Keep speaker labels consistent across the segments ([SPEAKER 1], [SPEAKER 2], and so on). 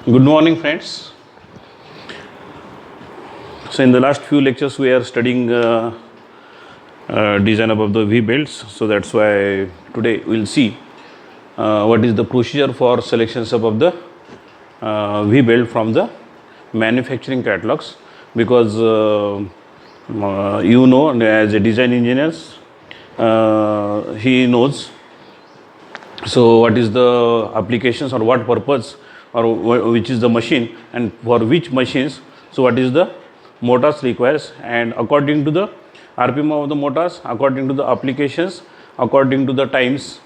[SPEAKER 1] Good morning, friends. So, in the last few lectures, we are studying design above the V belts. So that's why today we'll see what is the procedure for selections above the V belt from the manufacturing catalogs. Because as a design engineers, he knows. So, what is the applications or what purpose or which is the machine and for which machines. So, what is the motors requires, and according to the RPM of the motors, according to the applications, according to the times,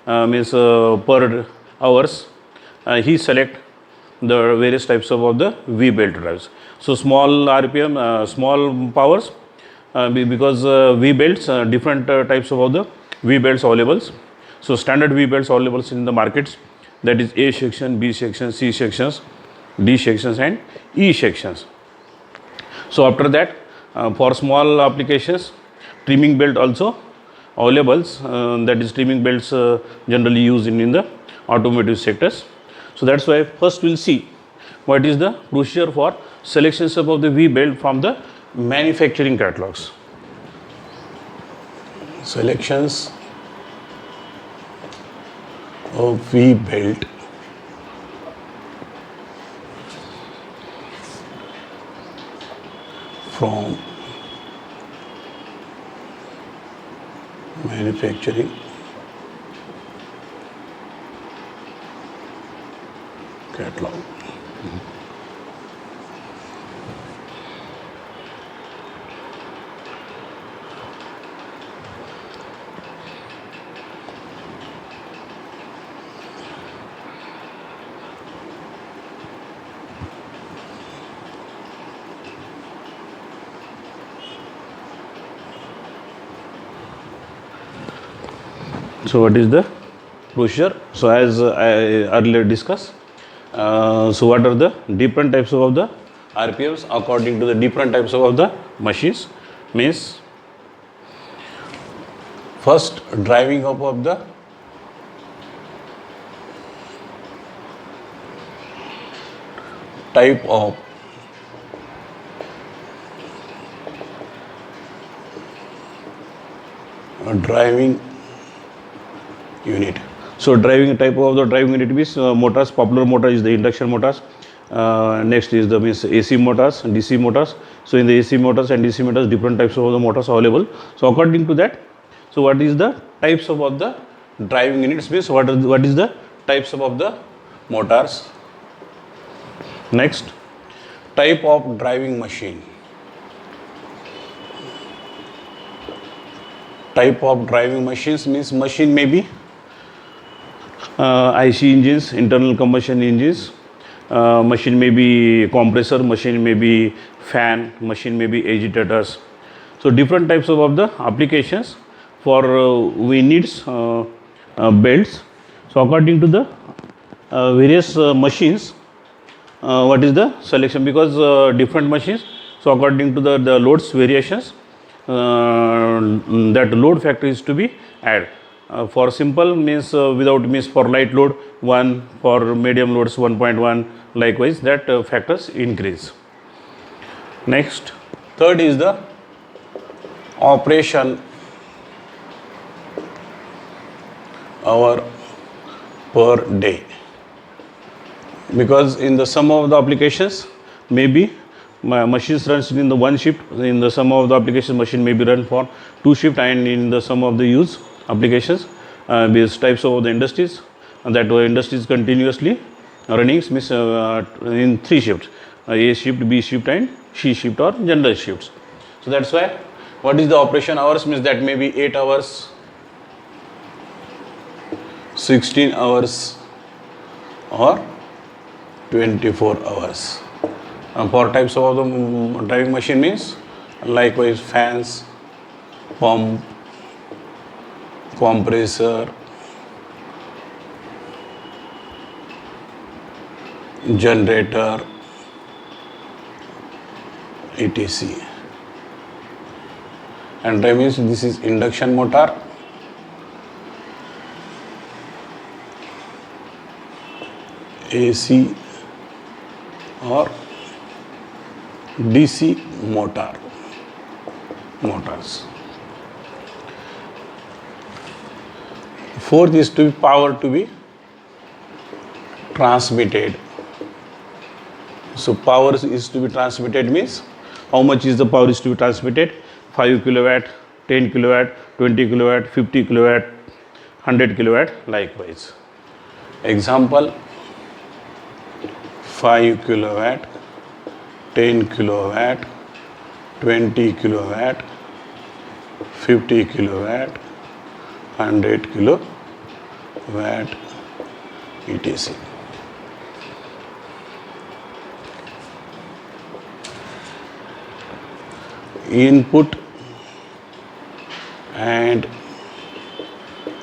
[SPEAKER 1] means per hours, he select the various types of the V belt drives. So, small RPM, small powers, because V belts, different types of the V belts available. So, standard V belts available in the markets, that is A section, B section, C sections, D sections and E sections. So, after that, for small applications, trimming belt also available, that is trimming belts generally used in the automotive sectors. So, that is why first we will see what is the procedure for selections of the V belt from the manufacturing catalogs. Selections of V belt from manufacturing catalog. So, what is the procedure? So, as I earlier discussed, so what are the different types of the RPMs according to the different types of the machines? Means first driving up of the type of driving unit. So, driving type of the driving unit means motors. Popular motor is the induction motors. Next is the means AC motors, DC motors. So, in the AC motors and DC motors, different types of the motors available. So, according to that, so what is the types of the driving units means what is the types of the motors. Next, type of driving machine. Type of driving machines means machine may be IC engines, internal combustion engines, machine may be compressor, machine may be fan, machine may be agitators. So, different types of the applications for we needs belts. So, according to the various machines, what is the selection, because different machines. So, according to the loads variations, that load factor is to be added. For simple means without means for light load 1, for medium loads 1.1, likewise that factors increase. Next, third is the operation hour per day, because in the some of the applications maybe machines runs in the one shift, in the some of the applications machine may be run for 2 shift, and in the some of the use applications these types of the industries, that industries continuously running means in 3 shifts, A shift, B shift and C shift or general shifts. So, that is why what is the operation hours means that may be 8 hours, 16 hours or 24 hours. For types of the driving machine means likewise fans, pump, compressor, generator, etc. And drive means this is induction motor, AC
[SPEAKER 2] or DC motors. Fourth is to be power to be transmitted. So power is to be transmitted means how much is the power is to be transmitted? 5 kilowatt, 10 kilowatt, 20 kilowatt, 50 kilowatt, 100 kilowatt likewise. Example, 5 kilowatt, 10 kilowatt, 20 kilowatt, 50 kilowatt, 100 kilowatt etc. Input and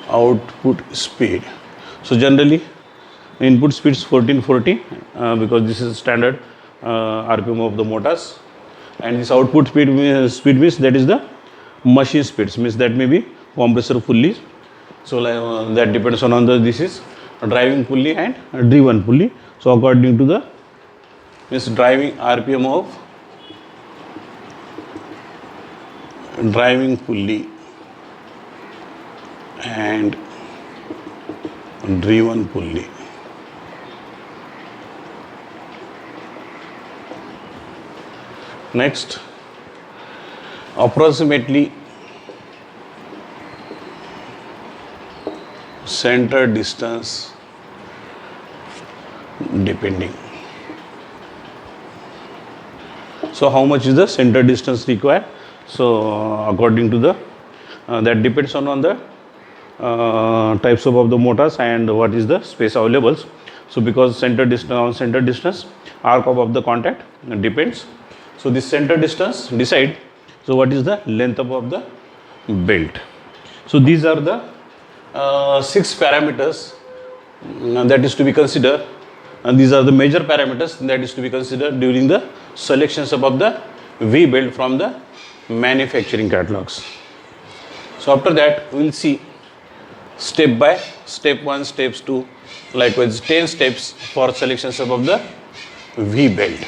[SPEAKER 2] output speed. So generally input speed is 1440 because this is standard RPM of the motors, and this output speed means that is the machine speeds, means that may be compressor pulley. So that depends on the this is driving pulley and driven pulley. So according to the means driving RPM of driving pulley and driven pulley. Next, approximately center distance depending. So how much is the center distance required? So according to the that depends on the types of the motors and what is the space available. So because center distance arc of the contact depends. So this center distance decide. So what is the length of the belt? So these are the 6 parameters that is to be considered, and these are the major parameters that is to be considered during the selections of the V belt from the manufacturing catalogs. So after that we will see step by step 1, steps 2, likewise 10 steps for selections of the V belt.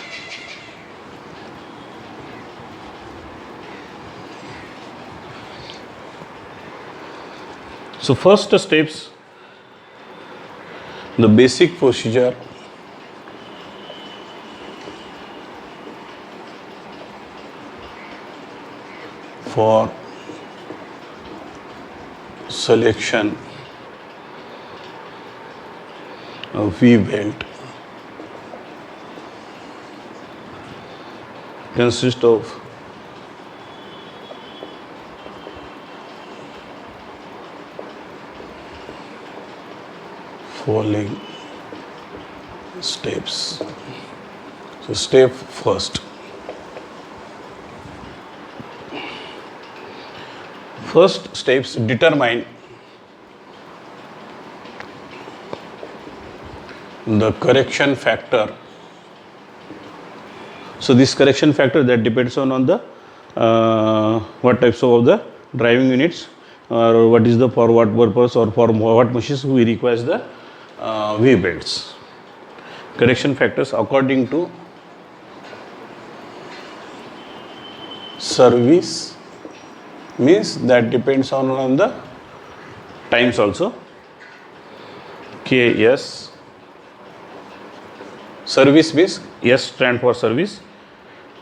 [SPEAKER 2] So first steps, the basic procedure for selection of V belt consists of following steps. So step first. First steps determine the correction factor. So this correction factor that depends on the what types of the driving units, or what is the for what purpose or for what machines we require the V belts. Correction factors according to service means that depends on the times also. KS. Service means S stand for service.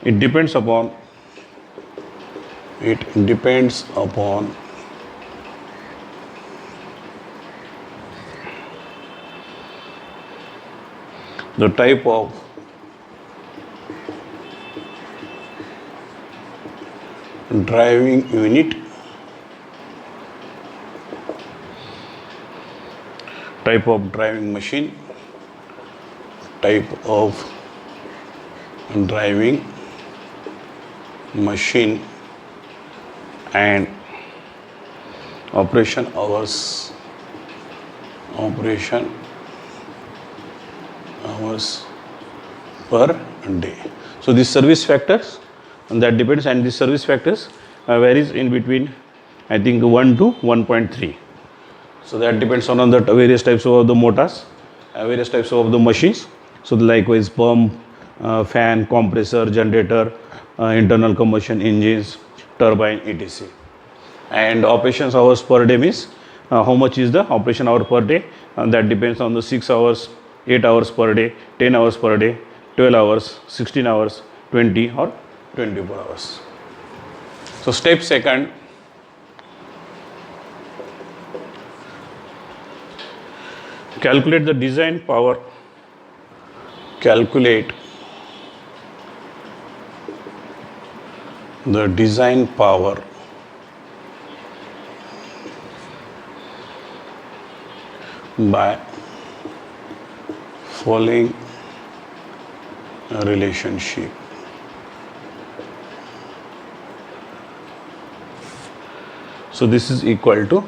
[SPEAKER 2] It depends upon the type of driving unit, type of driving machine, type of driving machine, and operation hours per day. So these service factors, and that depends, and these service factors varies in between I think 1 to 1.3. So that depends on the various types of the motors, various types of the machines. So likewise pump, fan, compressor, generator, internal combustion engines, turbine, etc. And operations hours per day means how much is the operation hour per day, that depends on the 6 hours, 8 hours per day, 10 hours per day, 12 hours, 16 hours, 20 or 24 hours. So step second, calculate the design power, calculate the design power by following relationship. So this is equal to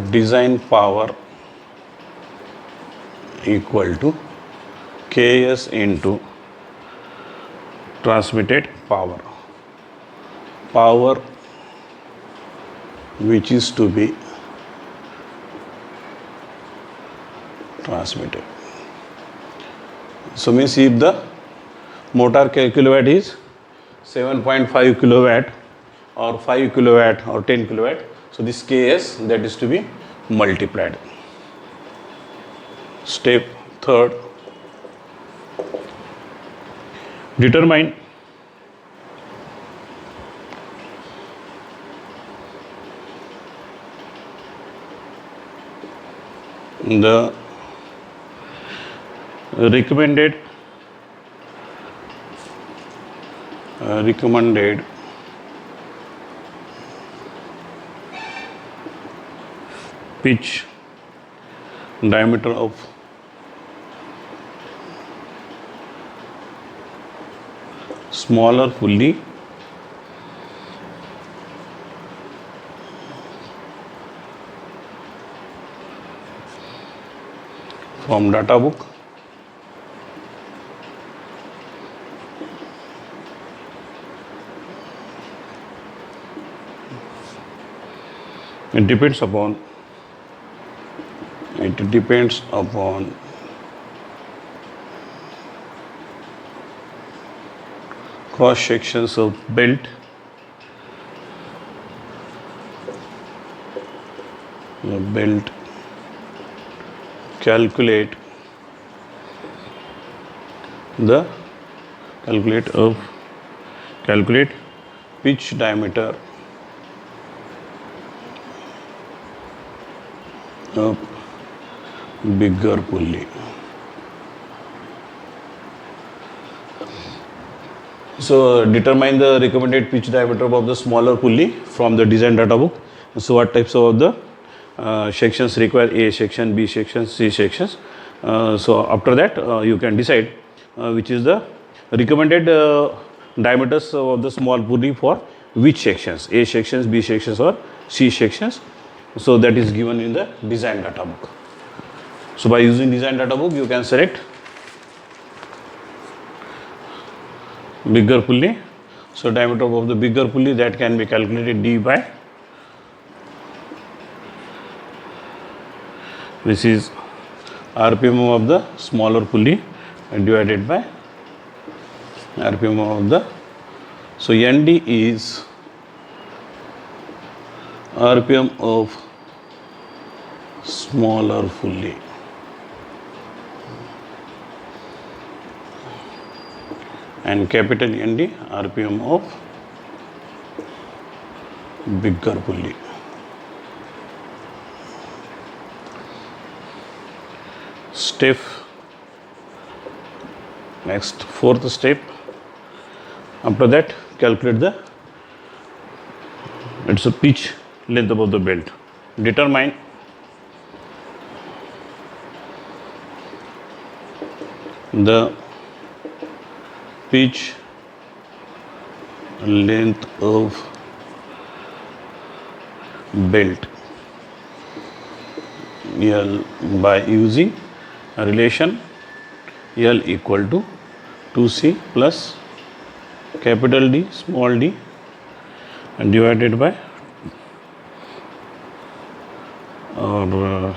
[SPEAKER 2] design power equal to Ks into transmitted power, power which is to be transmitted. So means if the motor kilowatt is 7.5 kilowatt or 5 kilowatt or 10 kilowatt, so this Ks that is to be multiplied. Step third, determine the recommended pitch diameter of smaller pulley from data book it depends upon cross sections of belt, calculate pitch diameter of bigger pulley. So determine the recommended pitch diameter of the smaller pulley from the design data book. So what types of the sections require? A section, B section, C sections. So after that you can decide which is the recommended diameters of the small pulley for which sections, A sections, B sections or C sections. So that is given in the design data book. So by using design data book you can select bigger pulley. So diameter of the bigger pulley that can be calculated D by, this is RPM of the smaller pulley divided by RPM of the, so ND is RPM of smaller pulley and capital ND RPM of bigger pulley. Step next, fourth step, after that calculate the, it's a pitch length above the belt. Determine the pitch length of belt L by using a relation L equal to 2C plus capital D small d and divided by, or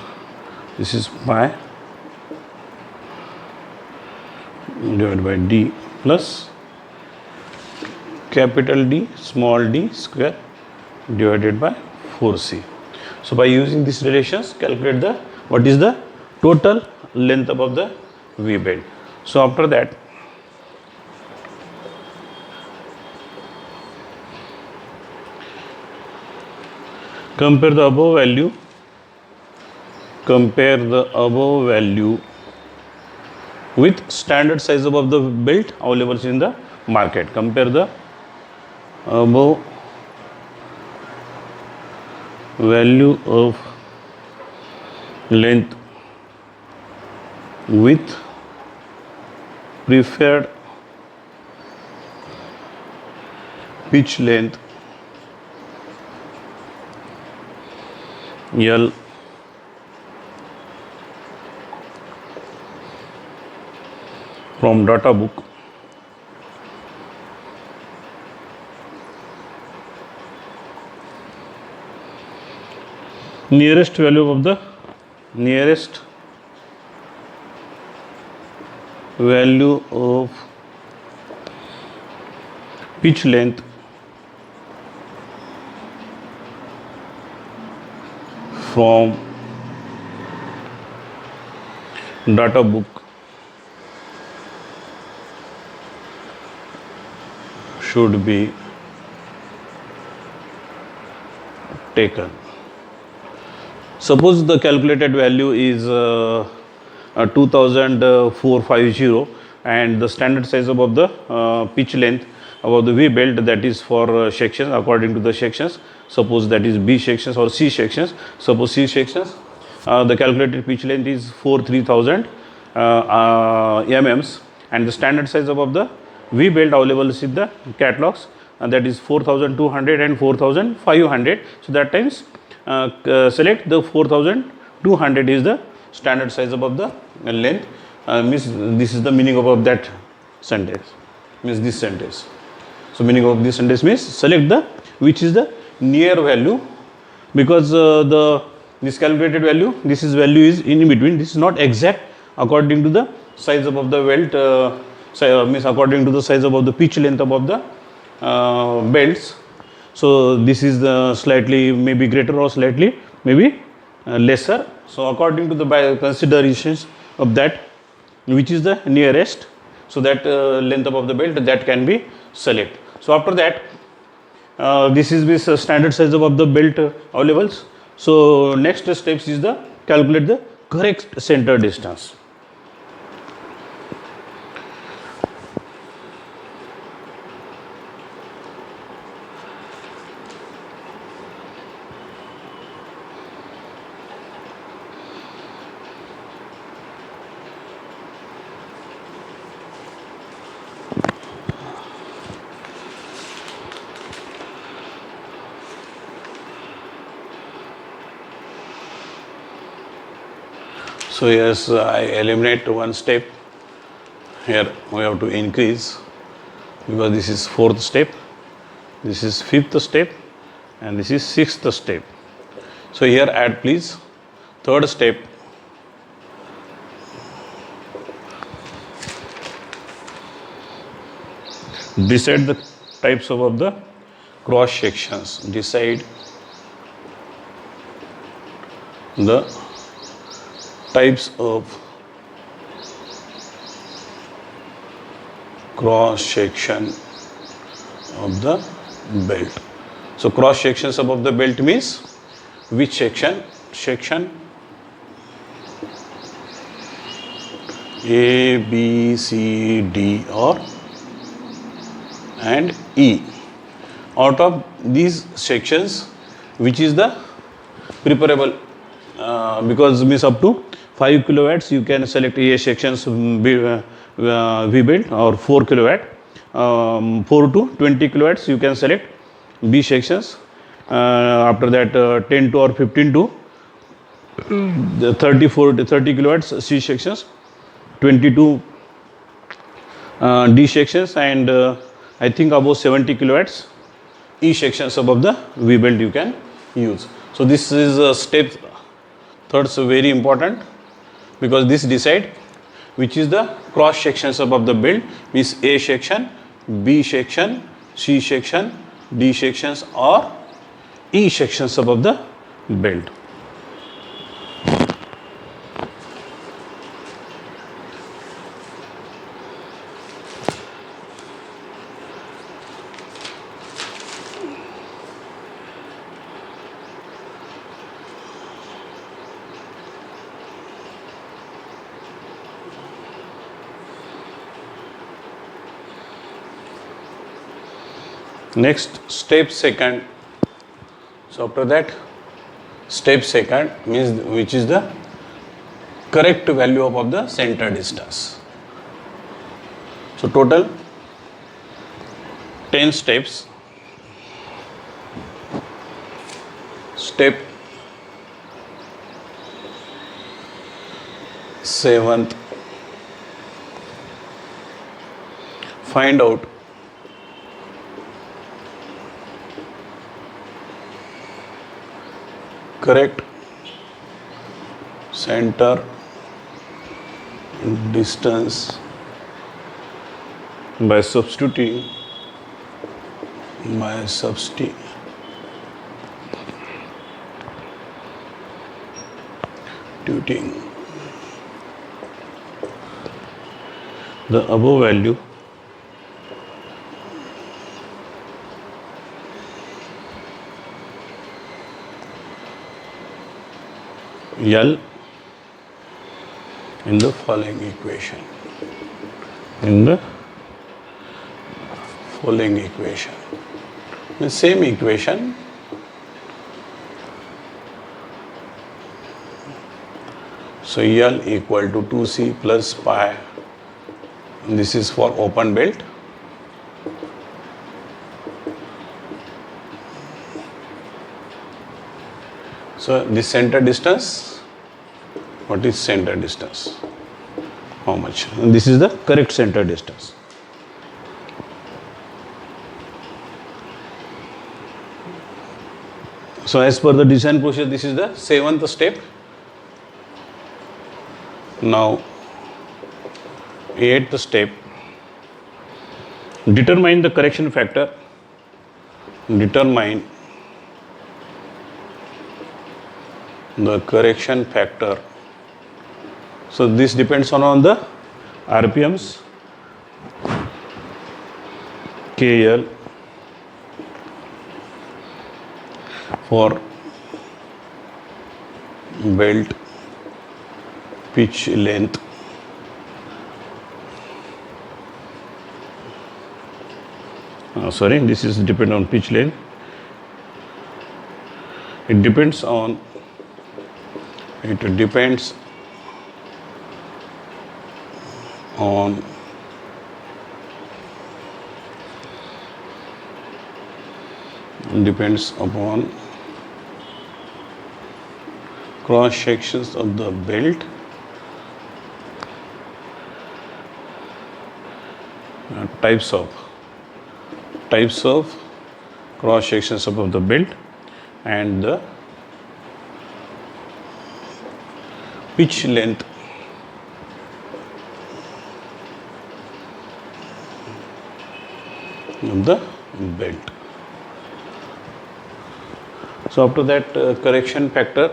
[SPEAKER 2] this is pi divided by D plus capital D small d square divided by 4c. So by using these relations, calculate the what is the total length above the V belt. So after that, compare the above value with standard size above the belt available in the market. Compare the above value of length with preferred pitch length L from data book nearest value of the pitch length from data book should be taken. Suppose the calculated value is 2450 and the standard size above the pitch length above the V belt, that is for sections according to the sections. Suppose that is B sections or C sections. Suppose C sections, the calculated pitch length is 3000 mm and the standard size above the V belt available in the catalogs, that is 4200 and 4500. So that times select the 4200 is the standard size above the length. Means this is the meaning of that sentence, means this sentence. So meaning of this sentence means select the which is the near value, because this calculated value, this is value is in between, this is not exact according to the size above the belt, means according to the size above the pitch length above the belts. So this is the slightly maybe greater or slightly maybe lesser. So according to the considerations of that, which is the nearest, so that length above the belt, that can be select. So after that, this is this standard size above the belt available. So next steps is the calculate the correct center distance. So yes, I eliminate one step. Here we have to increase, because this is fourth step, this is fifth step, and this is sixth step. So here add please third step. Decide the types of the cross sections. Decide the types of cross section of the belt. So cross sections above the belt means which section? Section A, B, C, D or and E. Out of these sections, which is the preferable, because means up to 5 kilowatts you can select A sections V belt, or 4 kilowatt, 4 to 20 kilowatts you can select B sections. After that 10 to or 15 to 34 to 30 kilowatts C sections, 22 D sections, and I think above 70 kilowatts E sections above the V belt you can use. So this is a step third, so very important, because this decide which is the cross sections above the belt, means A section, B section, C section, D sections or E sections above the belt. Next, step second. So after that, step second means which is the correct value of the center distance. So total 10 steps. Step 7th, find out correct center distance by substituting the above value L in the following equation. The same equation. So L equal to 2C plus pi. This is for open belt. So this center distance, what is center distance? How much? And this is the correct center distance. So as per the design procedure, this is the 7th step. Now 8th step, determine the correction factor. Determine the correction factor. So this depends on the RPMs, KL for belt pitch length, this is depend on pitch length. It depends on depends upon cross sections of the belt, types of cross sections above the belt, and the pitch length of the belt. So after that, correction factor,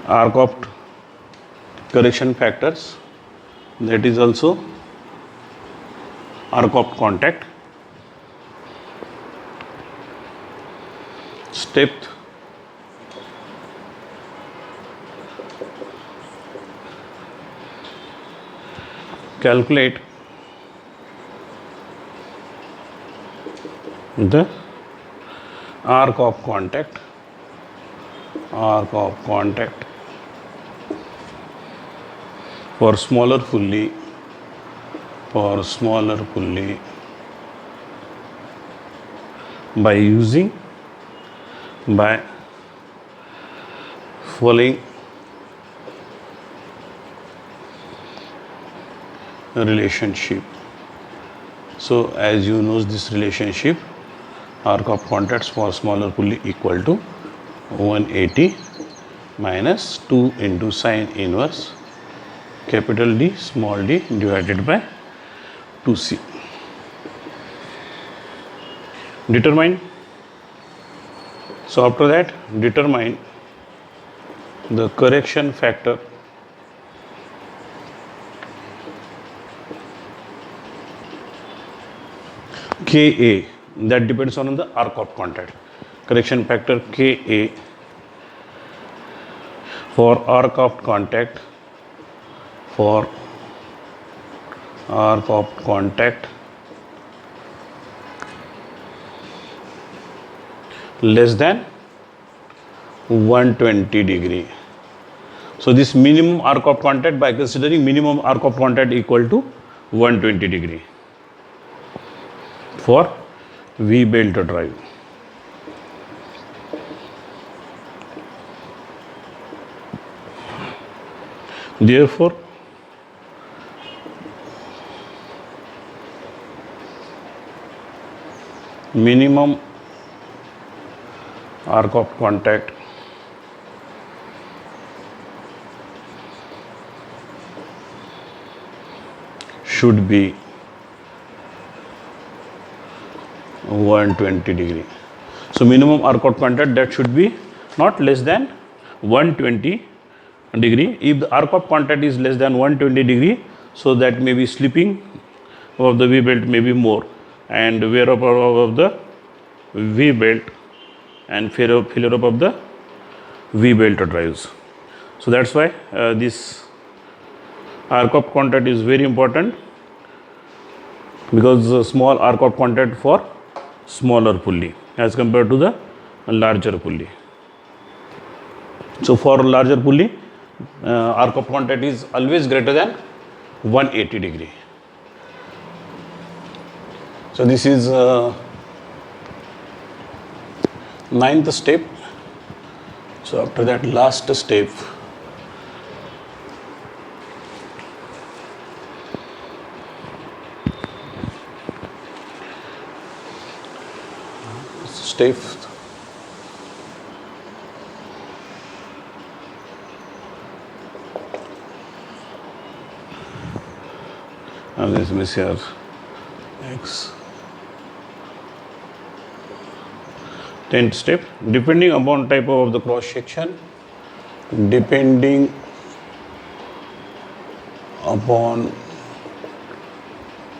[SPEAKER 2] arc of correction factors, that is also arc of contact. Step calculate the arc of contact for smaller pulley by following relationship. So as you know this relationship, arc of contacts for smaller pulley equal to 180 minus 2 into sine inverse capital D small d divided by 2c. Determine. So after that, determine the correction factor Ka, that depends on the arc of contact. Correction factor Ka for arc of contact, for arc of contact less than 120 degree. So this minimum arc of contact, by considering minimum arc of contact equal to 120 degree for V-belt drive. Therefore, minimum arc of contact should be 120 degree. So minimum arc of contact, that should be not less than 120 degree. If the arc of contact is less than 120 degree, so that may be slipping of the V belt may be more, and wear up of the V belt and failure up of the V belt drives. So that's why this arc of contact is very important, because the small arc of contact for smaller pulley as compared to the larger pulley. So for larger pulley, arc of contact is always greater than 180 degree. So this is ninth step. So after that, last step, step this is here X. 10th step, depending upon type of the cross section, depending upon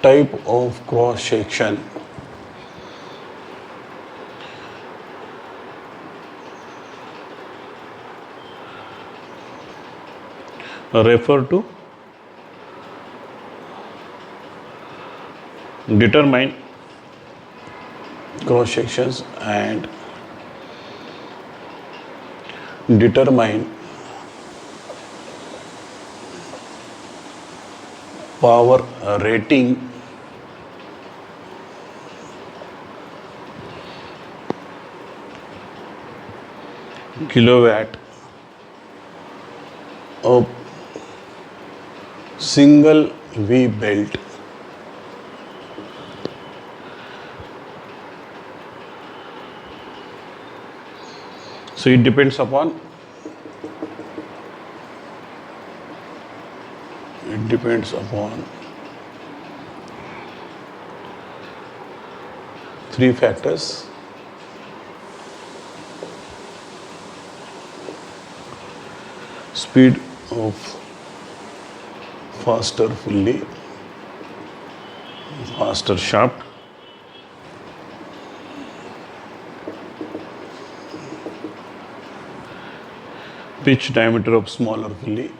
[SPEAKER 2] type of cross section, refer to determine cross sections and determine power rating kilowatt of single V belt So it depends upon three factors: speed of faster pulley, faster shaft, pitch diameter of smaller pulley,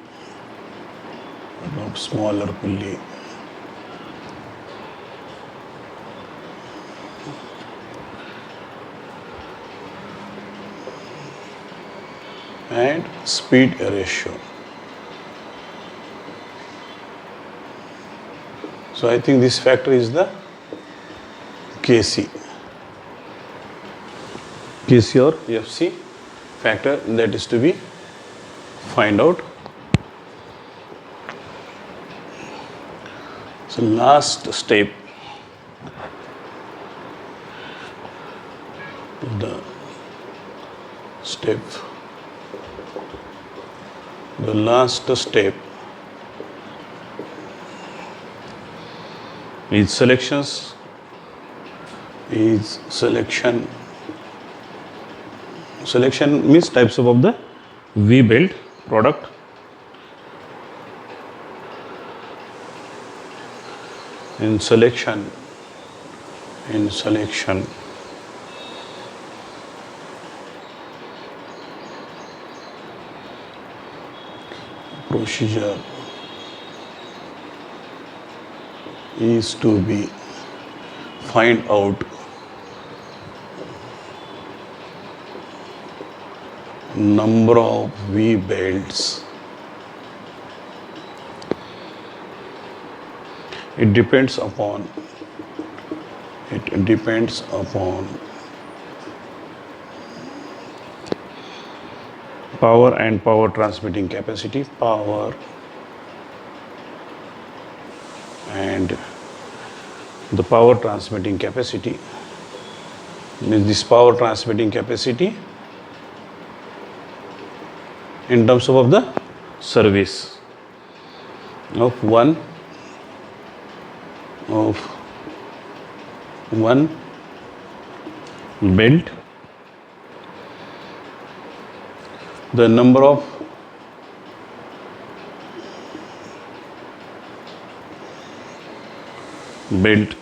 [SPEAKER 2] and speed ratio. So I think this factor is the KC or FC factor that is to be find out. So last step, the last step is selections, is selection. Selection means types of the V belt product. In selection, procedure is to be find out number of V belts. It depends upon power and power transmitting capacity. Power and the power transmitting capacity means this power transmitting capacity in terms of the service of one belt, the number of belt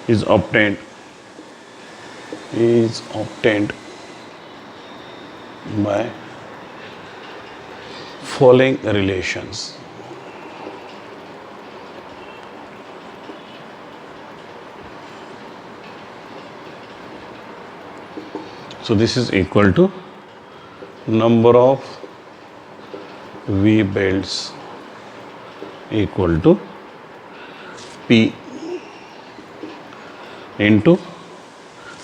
[SPEAKER 2] is obtained by following relations. So this is equal to number of V belts equal to P into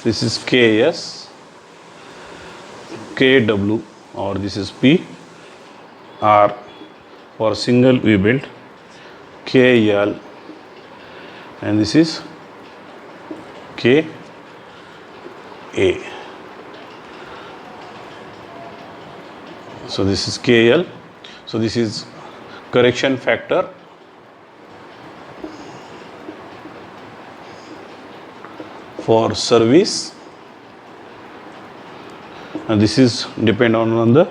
[SPEAKER 2] this is Ks, Kw, or this is P R for single V belt, KL, and this is Ka. So this is KL. So this is correction factor for service, and this is depend on the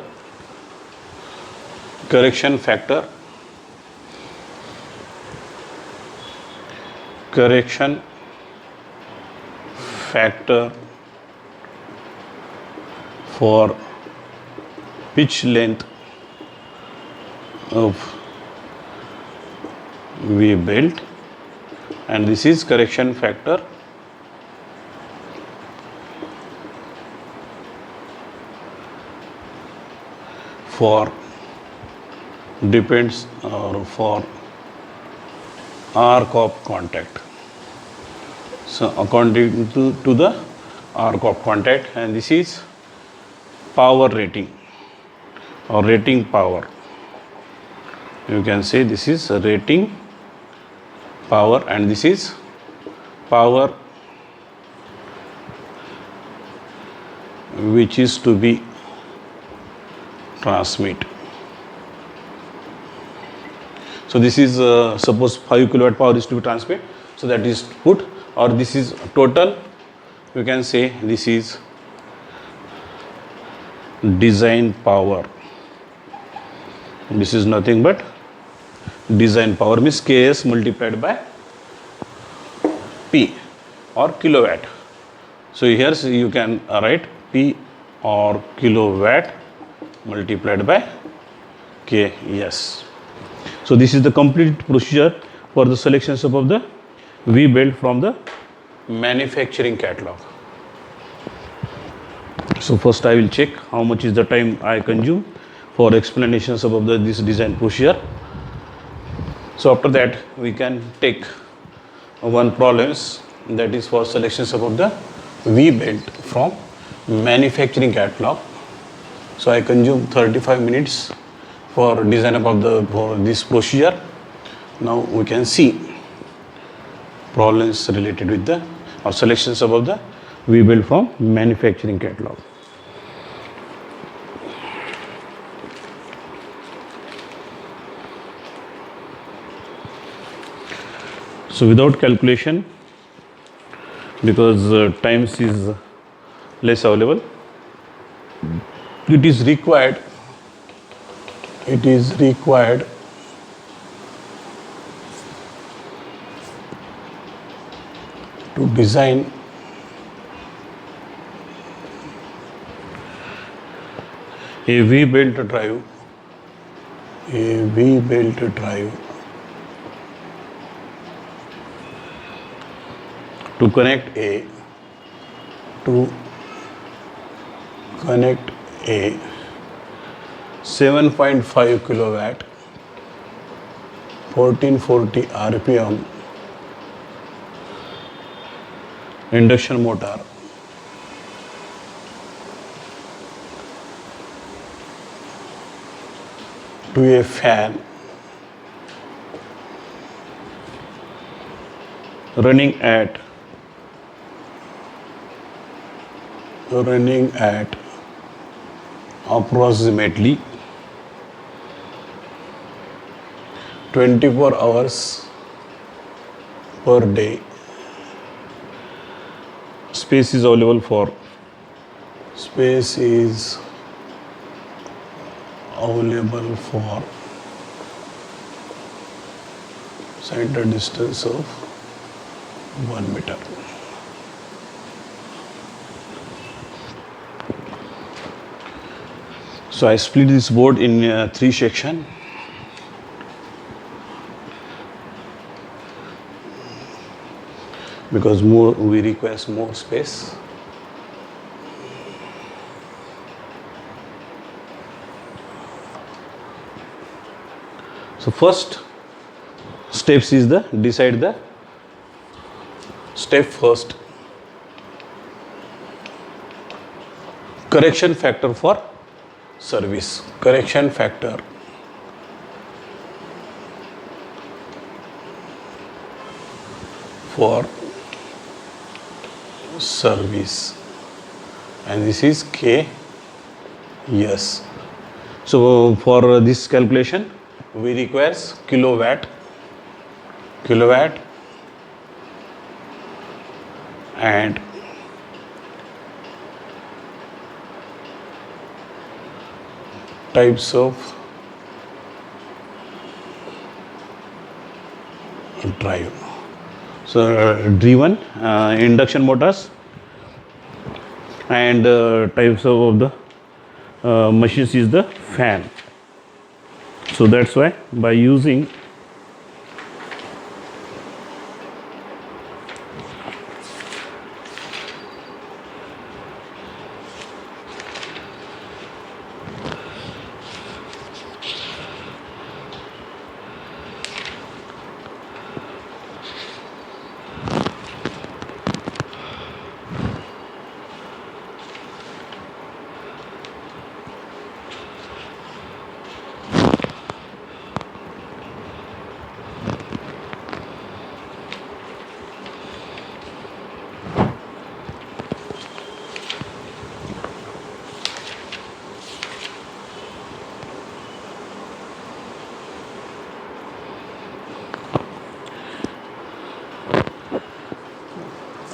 [SPEAKER 2] correction factor for pitch length of V belt, and this is correction factor for depends or for arc of contact. So according to the arc of contact, and this is power rating or rating power. You can say this is rating power, and this is power which is to be transmit. So this is suppose 5 kilowatt power is to be transmit, so that is put, or this is total. You can say this is design power. This is nothing but design power, means Ks multiplied by P or kilowatt. So here you can write P or kilowatt multiplied by Ks. So this is the complete procedure for the selections of the V belt from the manufacturing catalog. So first I will check how much is the time I consume for explanations about this design procedure. So after that we can take one problems, that is for selections about the V belt from manufacturing catalog. So I consume 35 minutes for design about for this procedure. Now we can see problems related with the or selections about the V belt from manufacturing catalog.
[SPEAKER 1] So without calculation, because times is less available,
[SPEAKER 2] it is required to design
[SPEAKER 1] a V-belt
[SPEAKER 2] drive
[SPEAKER 1] to connect
[SPEAKER 2] a 7.5 kilowatt 1440 rpm induction motor to a fan
[SPEAKER 1] running at
[SPEAKER 2] approximately 24 hours per day.
[SPEAKER 1] Space is available for
[SPEAKER 2] center distance of 1 meter.
[SPEAKER 1] So I split this board in 3 sections.
[SPEAKER 2] Because we request more space.
[SPEAKER 1] So first steps is the decide the
[SPEAKER 2] Step first, correction factor for service. Correction factor for service, and this is K. Yes.
[SPEAKER 1] so for this calculation
[SPEAKER 2] We requires kilowatt and types of drive.
[SPEAKER 1] so driven induction motors and types of the machines is the fan. So that's why by using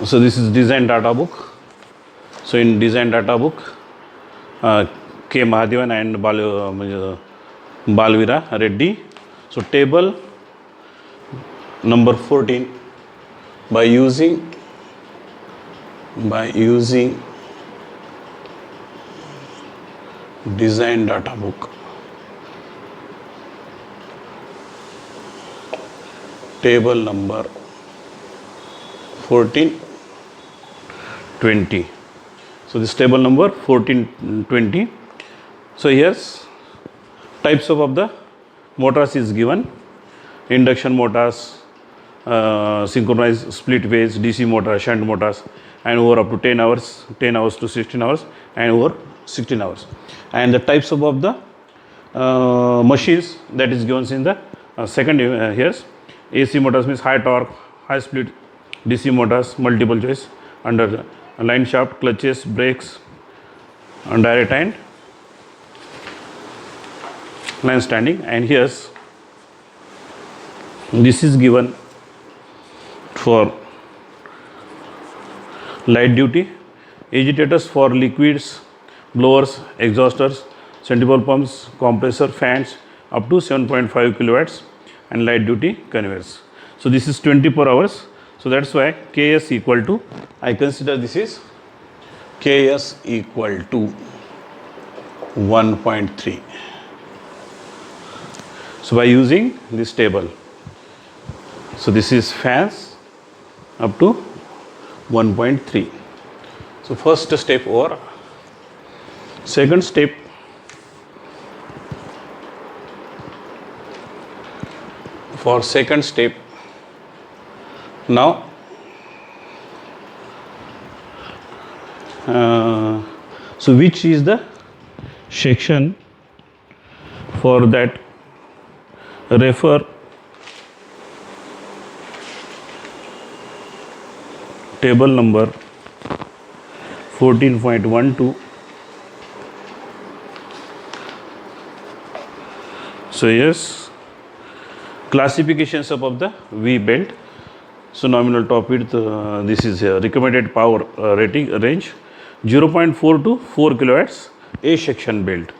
[SPEAKER 1] so this is design data book. So in design data book K. Mahadevan and Balvira Reddy. So table
[SPEAKER 2] Number 14, by using design data book, table number 14,
[SPEAKER 1] 20. So this table number 14, 20. So here's types of the motors is given: induction motors, synchronized split phase, DC motor, shunt motors, and over up to 10 hours to 16 hours, and over 16 hours. And the types of the machines that is given in the second here's AC motors means high torque, high split, DC motors multiple choice under line shaft, clutches, brakes, and direct and line standing. And here's this is given for light duty, agitators for liquids, blowers, exhausters, centrifugal pumps, compressor, fans up to 7.5 kilowatts, and light duty conveyors. So this is 24 hours. So that's why Ks equal to, I consider this is Ks equal to 1.3. So by using this table, so this is fans up to 1.3. So first step over. Second step, for second step, now so which is the section, for that refer table number 14.12. So yes, classifications of the V belt. So nominal top width, this is recommended power rating range 0.4 to 4 kilowatts A section belt,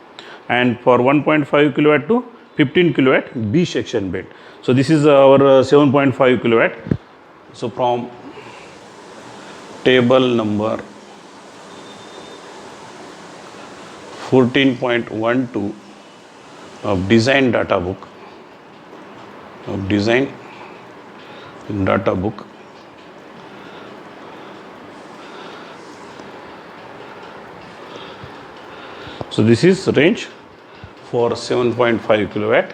[SPEAKER 1] and for 1.5 kilowatt to 15 kilowatt B section belt. So this is our 7.5 kilowatt. So from table number 14.12 of design data book, so this is range for 7.5 kilowatt.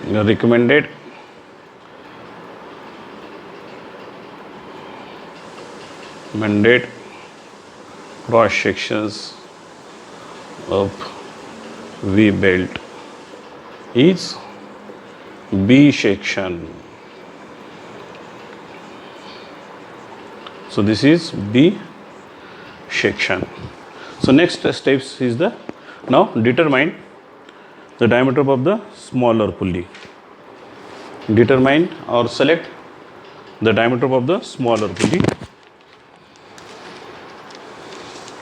[SPEAKER 1] Recommended mandate cross sections of V belt is B section. So this is B section. So next steps is the, now determine the diameter of the smaller pulley. Determine or select the diameter of the smaller pulley.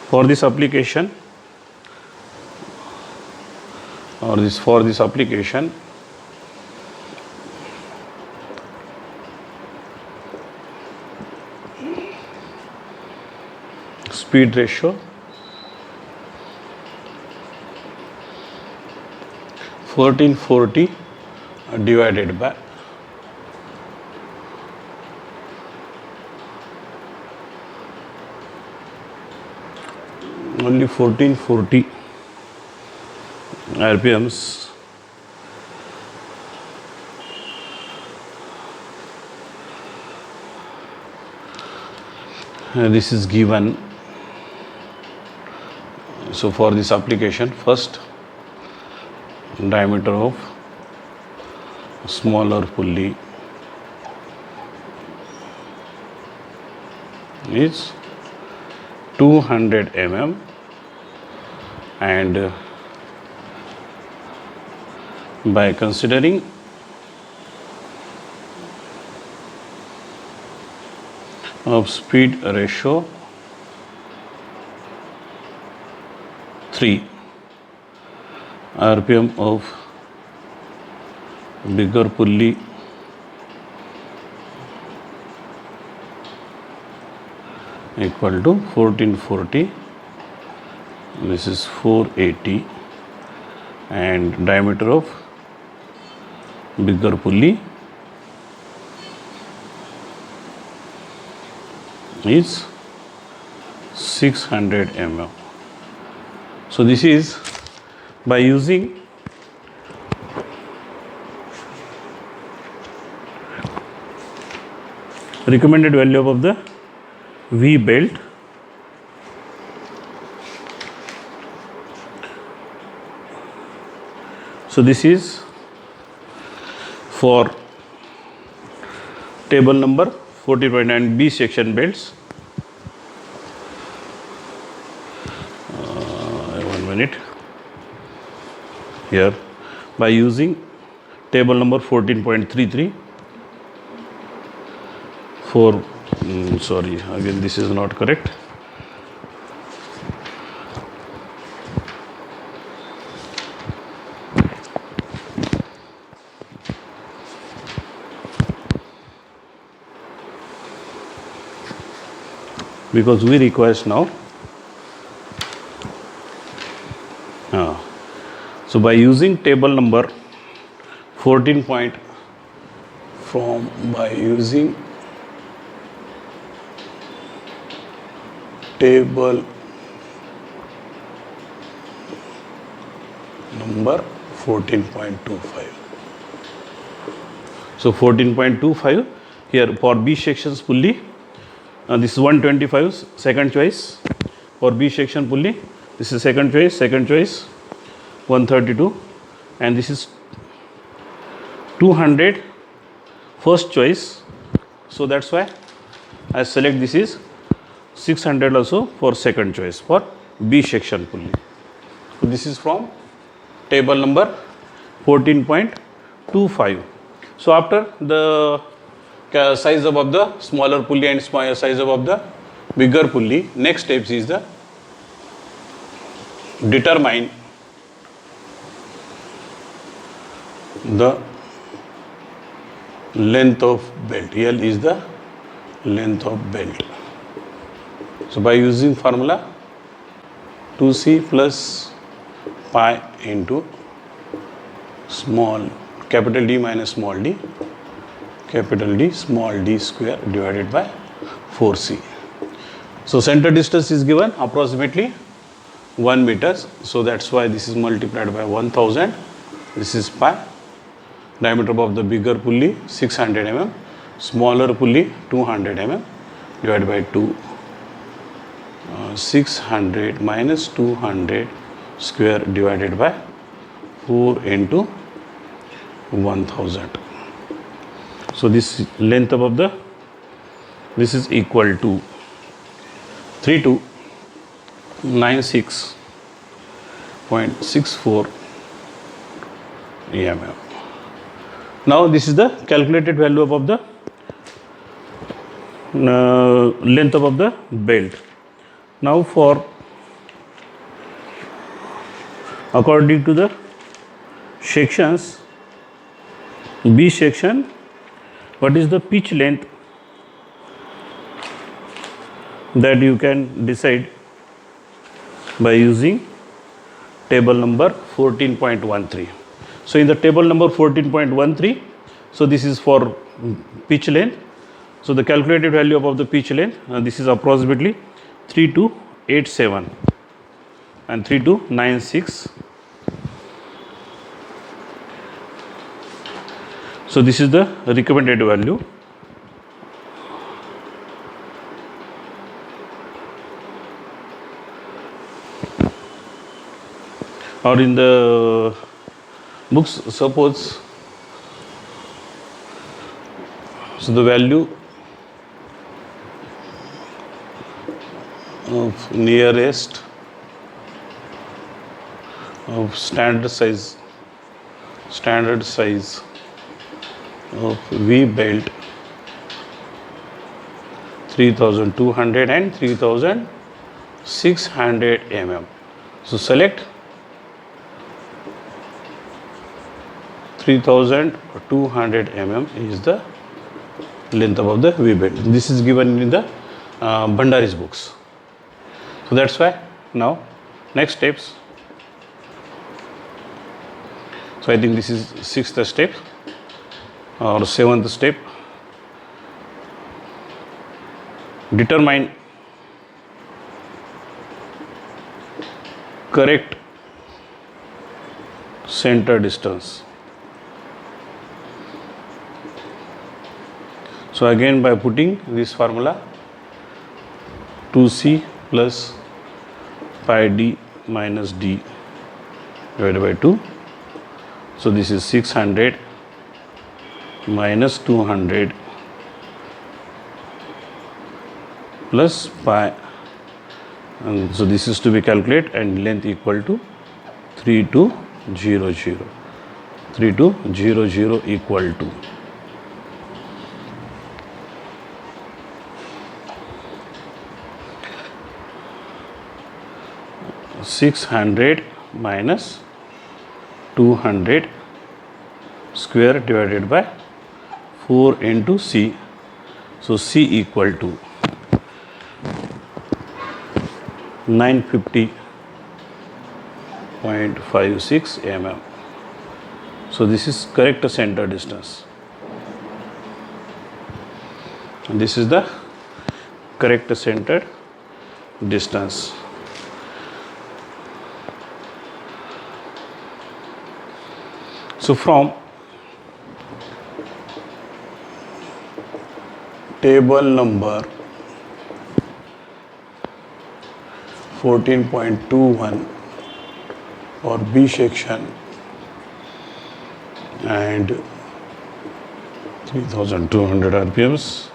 [SPEAKER 1] For this application, for this application, speed ratio 1440 divided by only 1440 RPMs. This is given. So for this application, first diameter of smaller pulley is 200 mm, and by considering of speed ratio 3, RPM of bigger pulley equal to 1440, this is 480, and diameter of bigger pulley is 600 mm. So this is by using recommended value of the V belt. So this is for table number 40.9 B section belts. 1 minute. Here by using table number 14.33 sorry, again this is not correct. Because we request now. So by using table number 14 point
[SPEAKER 2] by using table number 14.25.
[SPEAKER 1] So 14.25 here for B sections pulley, this is 125 second choice. For B section pulley, this is second choice 132, and this is 200 first choice. So that's why I select this is 600 also for second choice for B section pulley.
[SPEAKER 2] So this is from table number
[SPEAKER 1] 14.25.
[SPEAKER 2] So after the size above the smaller pulley and smaller size above the bigger pulley, next steps is the determine the length of belt. L is the length of belt. So by using formula 2c plus pi into capital D minus small d, capital D small d square divided by 4c. So center distance is given approximately 1 meters. So that's why this is multiplied by 1000. This is pi. Diameter of the bigger pulley 600 mm, smaller pulley 200 mm divided by 2. 600 minus 200 square divided by 4 into 1000. So this length above this is equal to 3296.64 mm. Now this is the calculated value of the length of the belt. Now for according to the sections, B section, what is the pitch length that you can decide by using table number 14.13. So in the table number 14.13, so this is for pitch length. So the calculated value of the pitch length, this is approximately 3287 and 3296. So this is the recommended value. Or in the books, suppose so the value of nearest of standard size of V belt 3200 and 3600 mm. So select 3200 mm is the length of the V belt. This is given in the Bhandari's books. So that's why now next steps. So I think this is 6th step or 7th step. Determine correct center distance. So again by putting this formula 2c plus pi d minus d divided by 2. So this is 600 minus 200 plus pi, and so this is to be calculated, and length equal to 3200.
[SPEAKER 1] 3200 equal to 600 minus 200 square divided by 4 into C. So C equal to 950.56 mm. So this is correct center distance. And this is the correct center distance. So from table number 14.21 or B section and 3200 RPMs,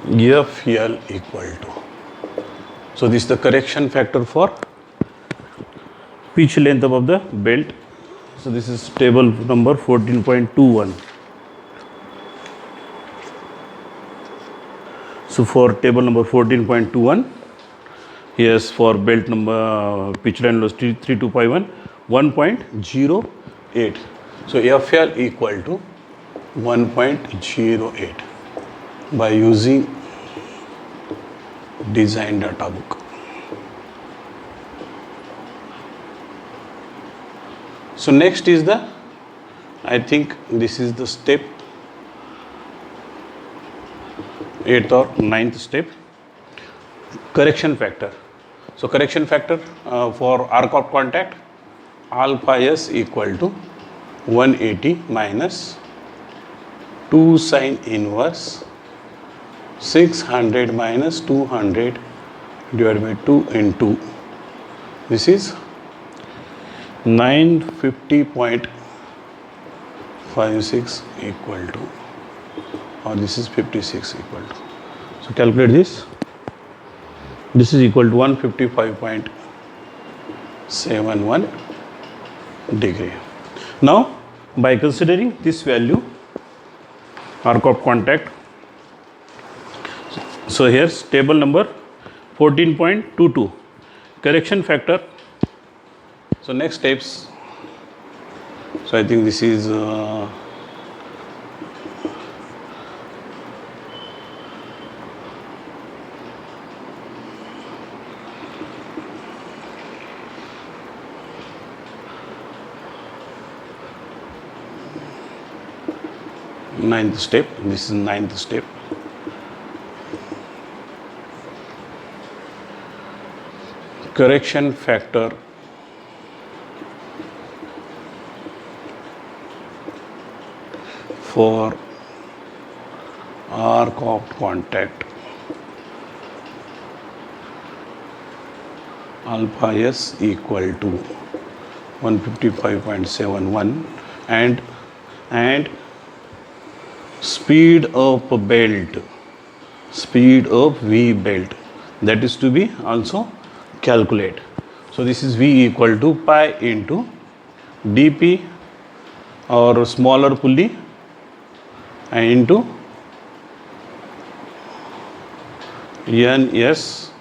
[SPEAKER 1] FL equal to, so this is the correction factor for pitch length above the belt. So this is table number 14.21. So for table number 14.21, yes, for belt number pitch length velocity 3251 1.08. So FL equal to 1.08 by using design data book. So next is the, I think this is the step 8th or 9th step, correction factor. So correction factor for arc of contact, alpha S equal to 180 minus 2 sine inverse 600 minus 200 divided by 2 into, this is 950.56 equal to, or this is 56 equal to. So calculate this. This is equal to 155.71 degree. Now by considering this value, arc of contact, so here's table number 14.22, correction factor. So next steps, so I think this is ninth step, this is ninth step. Correction factor for arc of contact, alpha S equal to 155.71 and speed of belt, speed of V belt, that is to be also calculate. So this is V equal to pi into dP or smaller pulley and into NS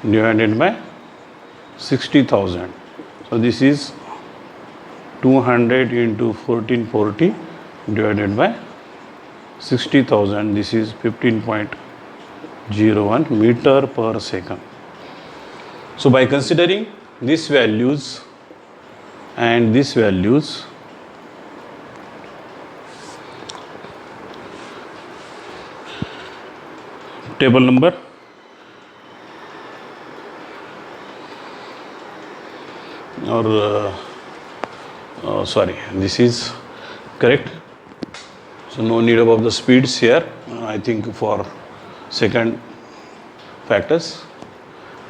[SPEAKER 1] divided by 60,000. So this is 200 into 1440 divided by 60,000. This is 15.01 meter per second. So by considering these values and these values, table number or sorry, this is correct. So no need about the speeds here, I think for second factors.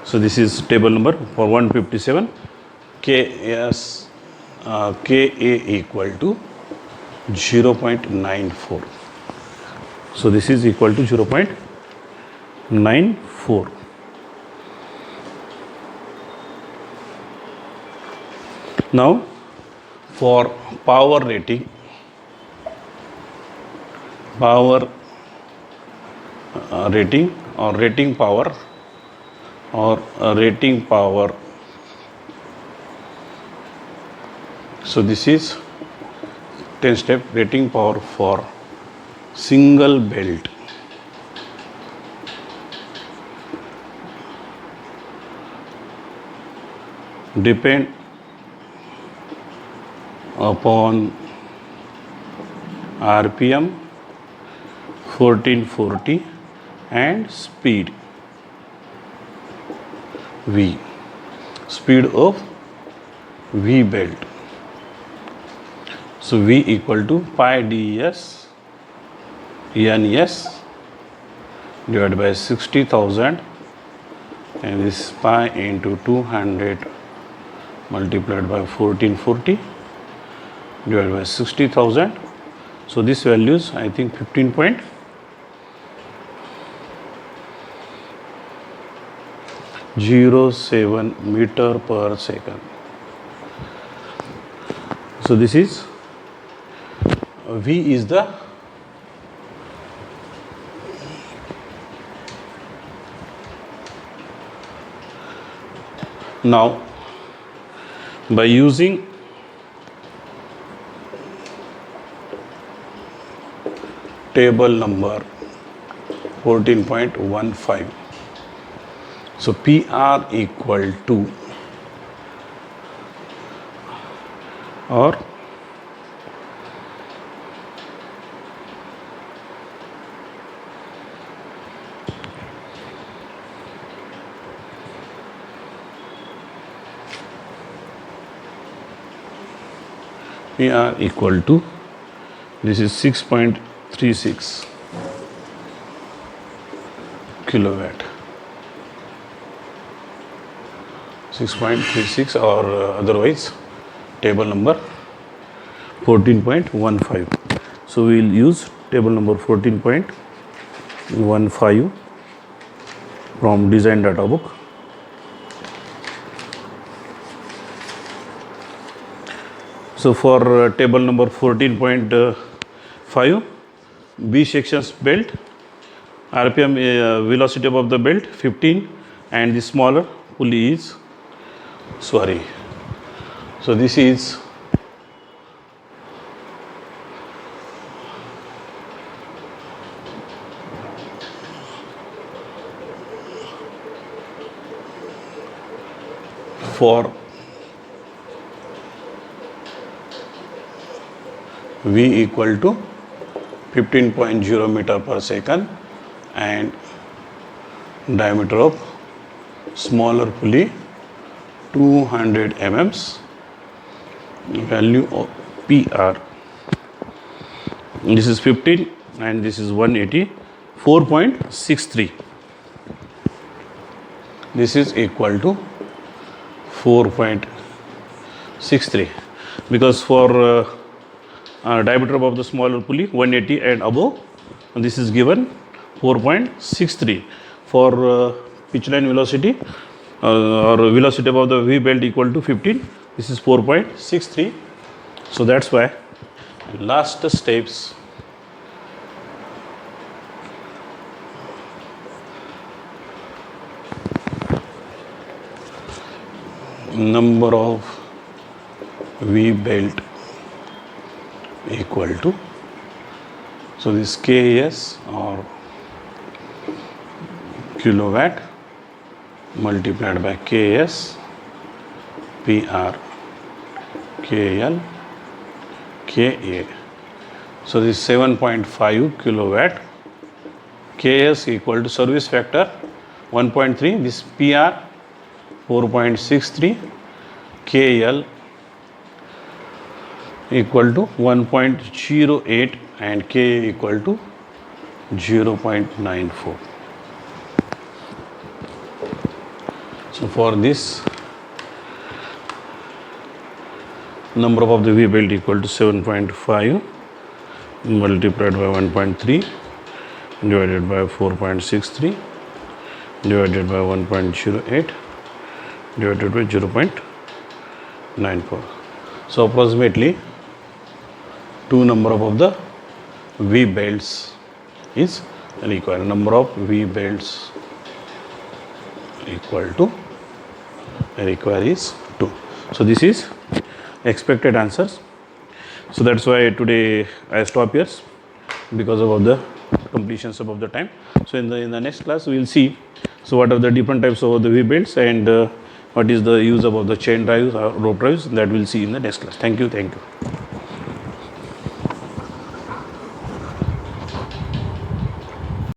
[SPEAKER 1] So this is table number for 157, KS KA equal to 0.94. So this is equal to 0.94.
[SPEAKER 2] 0.94. Now for power rating, rating or rating power rating power. So this is 10 step rating power for single belt. Depend upon RPM 1440 and speed V, speed of V belt. So V equal to pi ds ns divided by 60,000, and this pi into 200 multiplied by 1440 divided by 60,000. So this value is, I think, 15.07 meter per second. So this is V is the now by using table number 14.15. So PR equal to, or PR equal to, this is 6.36 kilowatt, 6.36, or otherwise table number 14.15. So we will use table number 14.15 from design data book. So for table number 14.5, B sections belt, RPM velocity above the belt 15, and the smaller pulley is, sorry, so this is for V equal to 15.0 meter per second, and diameter of smaller pulley 200 mm, value of PR. This is 15 and this is 180, 4.63. This is equal to 4.63, because for diameter above the smaller pulley 180 and above, and this is given 4.63. For pitch line velocity or velocity above the V belt equal to 15, this is 4.63. So that's why last steps, number of V belt equal to, so this KS or kilowatt multiplied by KS PR KL KA. So this 7.5 kilowatt, KS equal to service factor 1.3, this PR 4.63, KL equal to 1.08, and Ka equal to 0.94. So for this, number of the V belt equal to 7.5 multiplied by 1.3 divided by 4.63
[SPEAKER 1] divided by 1.08 divided by 0.94. So approximately 2 number of the V belts is required. Number of V belts equal to require is 2. So this is expected answers. So that's why today I stop here because of the completions of the time. So in the next class we will see so what are the different types of the V belts and what is the use of the chain drives or rope drives, that we'll see in the next class. Thank you.